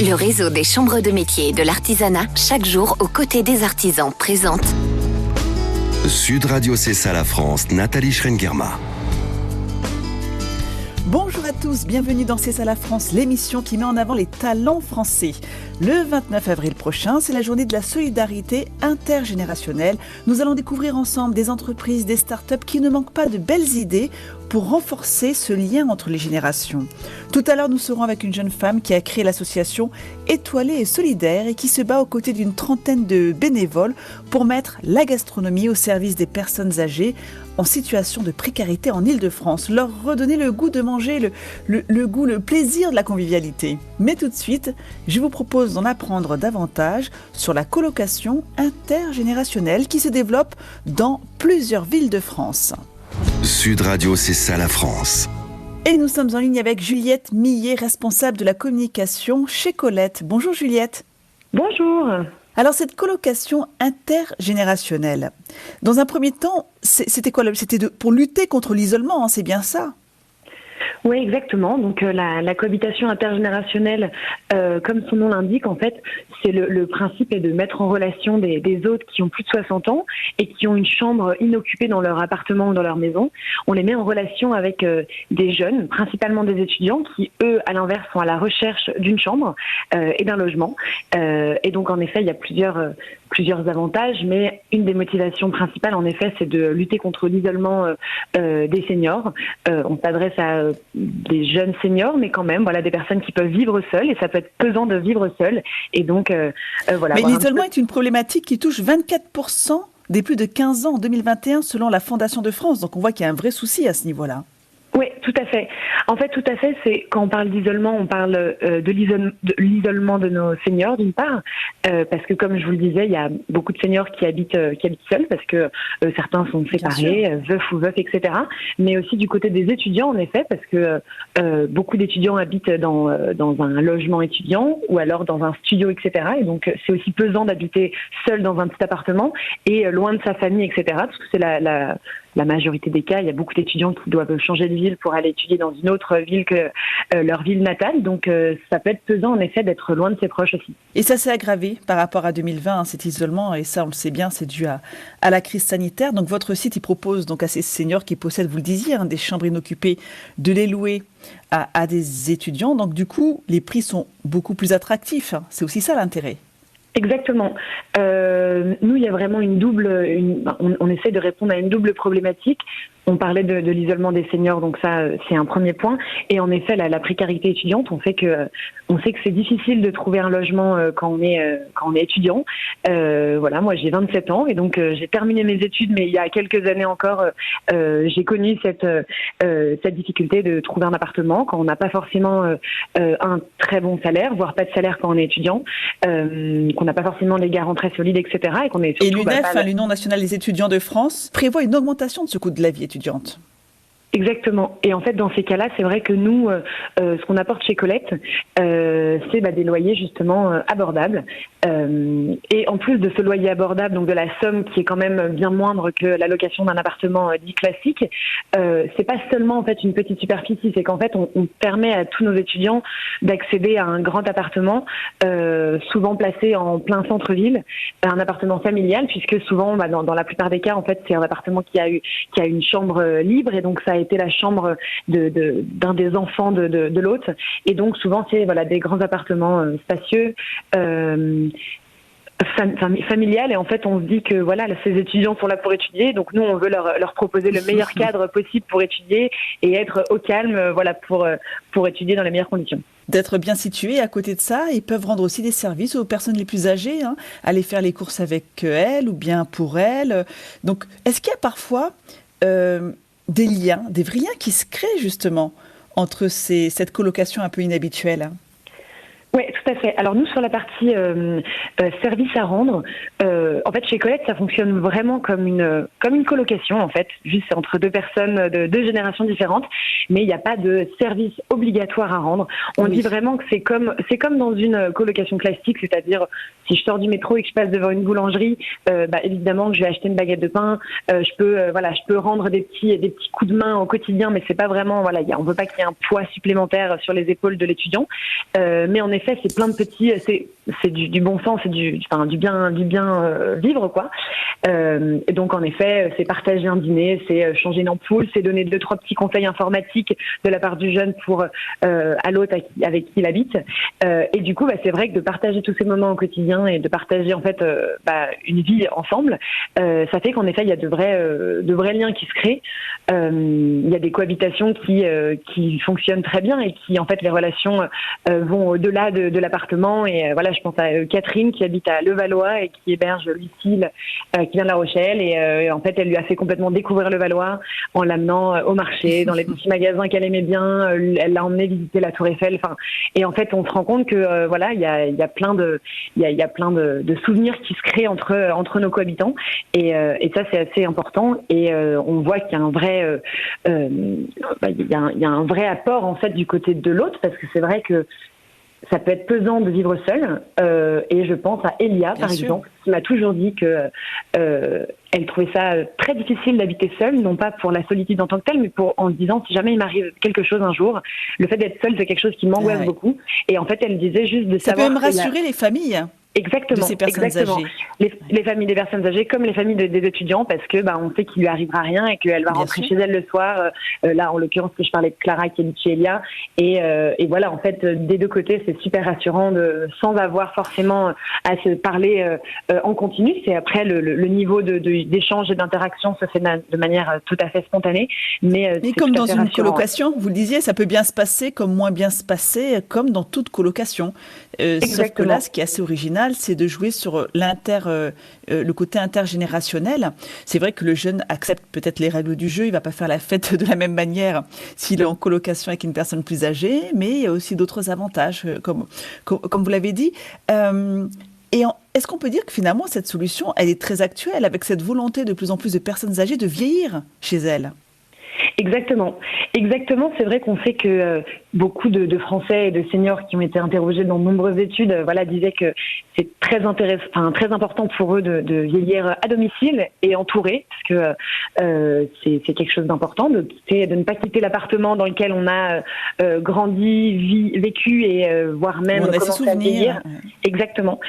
Le réseau des chambres de métiers et de l'artisanat, chaque jour aux côtés des artisans, présente Sud Radio, c'est ça la France, Nathalie Schrengerma. Bonjour à tous, bienvenue dans C'est ça la France, l'émission qui met en avant les talents français. Le 29 avril prochain, c'est la journée de la solidarité intergénérationnelle. Nous allons découvrir ensemble des entreprises, des startups qui ne manquent pas de belles idées pour renforcer ce lien entre les générations. Tout à l'heure, nous serons avec une jeune femme qui a créé l'association Étoilée et Solidaire et qui se bat aux côtés d'une trentaine de bénévoles pour mettre la gastronomie au service des personnes âgées en situation de précarité en Île-de-France, leur redonner le goût de manger, le plaisir de la convivialité. Mais tout de suite, je vous propose d'en apprendre davantage sur la colocation intergénérationnelle qui se développe dans plusieurs villes de France. Sud Radio, c'est ça la France. Et nous sommes en ligne avec Juliette Millet, responsable de la communication chez Colette. Bonjour Juliette. Bonjour. Alors cette colocation intergénérationnelle, dans un premier temps, c'était quoi? C'était pour lutter contre l'isolement, hein, c'est bien ça? Oui, exactement. Donc la cohabitation intergénérationnelle, comme son nom l'indique, en fait, c'est le principe est de mettre en relation des autres qui ont plus de 60 ans et qui ont une chambre inoccupée dans leur appartement ou dans leur maison. On les met en relation avec des jeunes, principalement des étudiants, qui eux, à l'inverse, sont à la recherche d'une chambre et d'un logement. Et donc en effet, il y a plusieurs avantages, mais une des motivations principales, en effet, c'est de lutter contre l'isolement des seniors. On s'adresse à des jeunes seniors, mais quand même, voilà, des personnes qui peuvent vivre seules, et ça peut être pesant de vivre seul. Et donc, voilà. Mais l'isolement est une problématique qui touche 24% des plus de 15 ans en 2021, selon la Fondation de France. Donc, on voit qu'il y a un vrai souci à ce niveau-là. Oui, tout à fait. En fait, tout à fait, c'est quand on parle d'isolement, on parle de l'isolement de nos seniors, d'une part, parce que comme je vous le disais, il y a beaucoup de seniors qui habitent seuls, parce que certains sont séparés, veufs ou veufs, etc. Mais aussi du côté des étudiants, en effet, parce que beaucoup d'étudiants habitent dans un logement étudiant ou alors dans un studio, etc. Et donc, c'est aussi pesant d'habiter seul dans un petit appartement et loin de sa famille, etc. Parce que c'est la majorité des cas, il y a beaucoup d'étudiants qui doivent changer de ville pour aller étudier dans une autre ville que leur ville natale. Donc, ça peut être pesant, en effet, d'être loin de ses proches aussi. Et ça s'est aggravé par rapport à 2020, hein, cet isolement. Et ça, on le sait bien, c'est dû à la crise sanitaire. Donc, votre site, il propose donc à ces seniors qui possèdent, vous le disiez, hein, des chambres inoccupées, de les louer à des étudiants. Donc, du coup, les prix sont beaucoup plus attractifs. Hein. C'est aussi ça l'intérêt. Exactement. Nous, il y a vraiment on essaie de répondre à une double problématique. On parlait de l'isolement des seniors, donc ça, c'est un premier point. Et en effet, la précarité étudiante, on sait que c'est difficile de trouver un logement quand on est étudiant. Voilà, moi j'ai 27 ans et donc j'ai terminé mes études, mais il y a quelques années encore, j'ai connu cette difficulté de trouver un appartement quand on n'a pas forcément un très bon salaire, voire pas de salaire quand on est étudiant, qu'on n'a pas forcément des garants très solides, etc. Et qu'on est surtout, l'UNEF, l'Union nationale des étudiants de France, prévoit une augmentation de ce coût de la vie étudiante. Exactement. Et en fait, dans ces cas-là, c'est vrai que nous, ce qu'on apporte chez Colette, c'est des loyers justement abordables. Et en plus de ce loyer abordable, donc de la somme qui est quand même bien moindre que la location d'un appartement dit classique, c'est pas seulement en fait une petite superficie, c'est qu'en fait on permet à tous nos étudiants d'accéder à un grand appartement, souvent placé en plein centre-ville, un appartement familial, puisque souvent, dans la plupart des cas, en fait, c'est un appartement qui a une chambre libre, et donc ça a été la chambre d'un des enfants de l'hôte. Et donc souvent c'est des grands appartements spacieux, familial, et en fait on se dit que ces étudiants sont là pour étudier, donc nous on veut leur proposer le meilleur cadre possible pour étudier et être au calme pour étudier dans les meilleures conditions. D'être bien situés. À côté de ça, ils peuvent rendre aussi des services aux personnes les plus âgées, hein, aller faire les courses avec elles ou bien pour elles. Donc est-ce qu'il y a parfois des liens, des vrais liens qui se créent justement entre cette colocation un peu inhabituelle? Oui, tout à fait. Alors nous, sur la partie service à rendre, en fait, chez Colette, ça fonctionne vraiment comme comme une colocation en fait, juste entre deux personnes de deux générations différentes, mais il n'y a pas de service obligatoire à rendre. On dit vraiment que c'est comme dans une colocation classique, c'est-à-dire si je sors du métro et que je passe devant une boulangerie, évidemment que je vais acheter une baguette de pain, je peux rendre des petits coups de main au quotidien, mais c'est pas vraiment on veut pas qu'il y ait un poids supplémentaire sur les épaules de l'étudiant. Mais en effet, c'est plein de petits, c'est du bon sens, c'est du bien vivre quoi. Et donc en effet, c'est partager un dîner, c'est changer une ampoule, c'est donner 2-3 petits conseils informatiques de la part du jeune pour à l'autre avec qui il habite. Et du coup, c'est vrai que de partager tous ces moments au quotidien et de partager en fait une vie ensemble, ça fait qu'en effet il y a de vrais liens qui se créent. Il y a des cohabitations qui fonctionnent très bien et qui en fait les relations vont au-delà de l'appartement. Et je pense à Catherine qui habite à Levallois et qui héberge Lucille qui vient de La Rochelle et en fait elle lui a fait complètement découvrir Levallois en l'amenant au marché, dans les petits magasins qu'elle aimait bien. Elle l'a emmené visiter la Tour Eiffel. Et en fait on se rend compte que il y a plein de souvenirs qui se créent entre nos cohabitants et ça c'est assez important. Et on voit qu'il y a un vrai il y a un vrai apport en fait du côté de l'autre, parce que c'est vrai que ça peut être pesant de vivre seul. Et je pense à Elia, par exemple, qui m'a toujours dit que elle trouvait ça très difficile d'habiter seule, non pas pour la solitude en tant que telle, mais en se disant si jamais il m'arrive quelque chose un jour, le fait d'être seule c'est quelque chose qui m'angoisse beaucoup. Et en fait, elle disait juste de savoir. Ça peut même rassurer les familles. Exactement, de ces personnes âgées. Les familles des personnes âgées comme les familles des étudiants, parce que on sait qu'il lui arrivera rien et qu'elle va rentrer chez elle le soir. Là, en l'occurrence, que je parlais de Clara qui est chez Elia, et voilà, en fait, des deux côtés, c'est super rassurant sans avoir forcément à se parler en continu. C'est après le niveau d'échange et d'interaction se fait de manière tout à fait spontanée, mais comme dans une colocation, vous le disiez, ça peut bien se passer comme moins bien se passer, comme dans toute colocation. Sauf que là, ce qui est assez original, c'est de jouer sur le côté intergénérationnel. C'est vrai que le jeune accepte peut-être les règles du jeu, il ne va pas faire la fête de la même manière s'il est en colocation avec une personne plus âgée, mais il y a aussi d'autres avantages, comme vous l'avez dit. Est-ce qu'on peut dire que finalement, cette solution, elle est très actuelle, avec cette volonté de plus en plus de personnes âgées de vieillir chez elles ? Exactement. C'est vrai qu'on sait que beaucoup de Français et de seniors qui ont été interrogés dans de nombreuses études, disaient que c'est très important pour eux de vieillir à domicile et entouré, parce que c'est quelque chose d'important de ne pas quitter l'appartement dans lequel on a grandi, vécu et voire même commencé à vieillir. Exactement.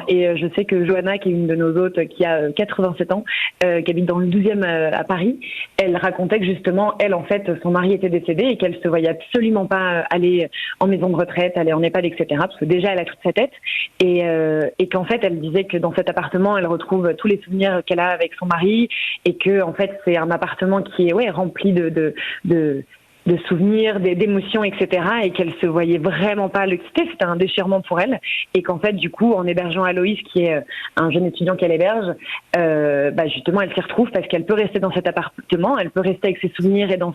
Et je sais que Johanna, qui est une de nos hôtes, qui a 87 ans, qui habite dans le 12e à Paris, elle racontait que justement, elle, en fait, son mari était décédé et qu'elle se voyait absolument pas aller en maison de retraite, aller en EHPAD, etc. Parce que déjà, elle a toute sa tête. Et qu'en fait, elle disait que dans cet appartement, elle retrouve tous les souvenirs qu'elle a avec son mari et que, en fait, c'est un appartement qui est rempli de souvenirs, d'émotions, etc. et qu'elle se voyait vraiment pas le quitter. C'était un déchirement pour elle. Et qu'en fait, du coup, en hébergeant Aloïs, qui est un jeune étudiant qu'elle héberge, justement, elle s'y retrouve parce qu'elle peut rester dans cet appartement, elle peut rester avec ses souvenirs et dans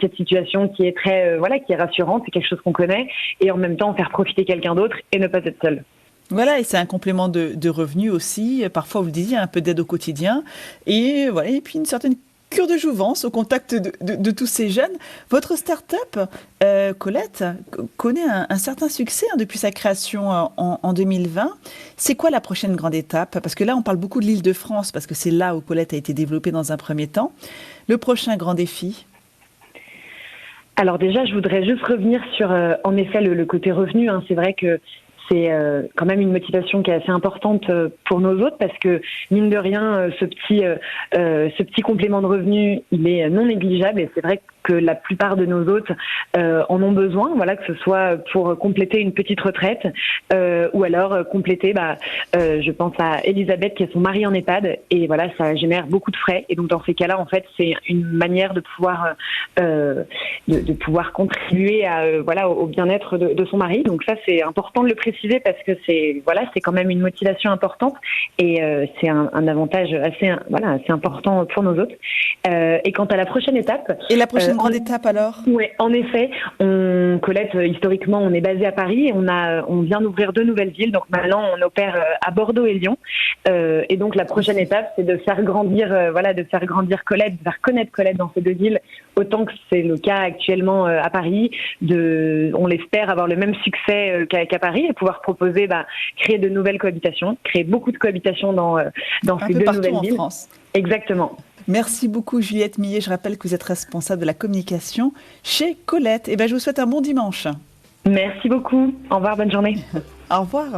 cette situation qui est très, qui est rassurante, c'est quelque chose qu'on connaît, et en même temps faire profiter quelqu'un d'autre et ne pas être seule. Voilà, et c'est un complément de revenus aussi. Parfois, vous le disiez, un peu d'aide au quotidien. Et voilà, et puis une certaine cure de jouvence au contact de tous ces jeunes. Votre start-up, Colette, connaît un certain succès depuis sa création en 2020. C'est quoi la prochaine grande étape ? Parce que là, on parle beaucoup de l'Île-de-France, parce que c'est là où Colette a été développée dans un premier temps. Le prochain grand défi ? Alors déjà, je voudrais juste revenir sur, en effet, le côté revenu. C'est vrai que c'est quand même une motivation qui est assez importante pour nos hôtes, parce que mine de rien, ce petit complément de revenu, il est non négligeable, et c'est vrai que la plupart de nos hôtes en ont besoin, que ce soit pour compléter une petite retraite ou alors compléter, je pense à Elisabeth qui est son mari en EHPAD, et ça génère beaucoup de frais, et donc dans ces cas-là, en fait, c'est une manière de pouvoir de pouvoir contribuer au bien-être de son mari. Donc ça, c'est important de le préciser, parce que c'est quand même une motivation importante, et c'est un avantage assez important pour nos hôtes. Et quant à la prochaine étape, grande étape alors? Oui, en effet. Colette, historiquement, on est basé à Paris et on vient d'ouvrir 2 nouvelles villes. Donc maintenant, on opère à Bordeaux et Lyon. Et donc la prochaine étape, c'est de faire grandir Colette, de faire connaître Colette dans ces 2 villes, autant que c'est le cas actuellement à Paris. On l'espère avoir le même succès qu'à Paris et pouvoir proposer, créer de nouvelles cohabitations, créer beaucoup de cohabitations dans ces 2 nouvelles villes. En France. Exactement. Merci beaucoup Juliette Millet. Je rappelle que vous êtes responsable de la communication chez Colette. Je vous souhaite un bon dimanche. Merci beaucoup. Au revoir, bonne journée. Au revoir.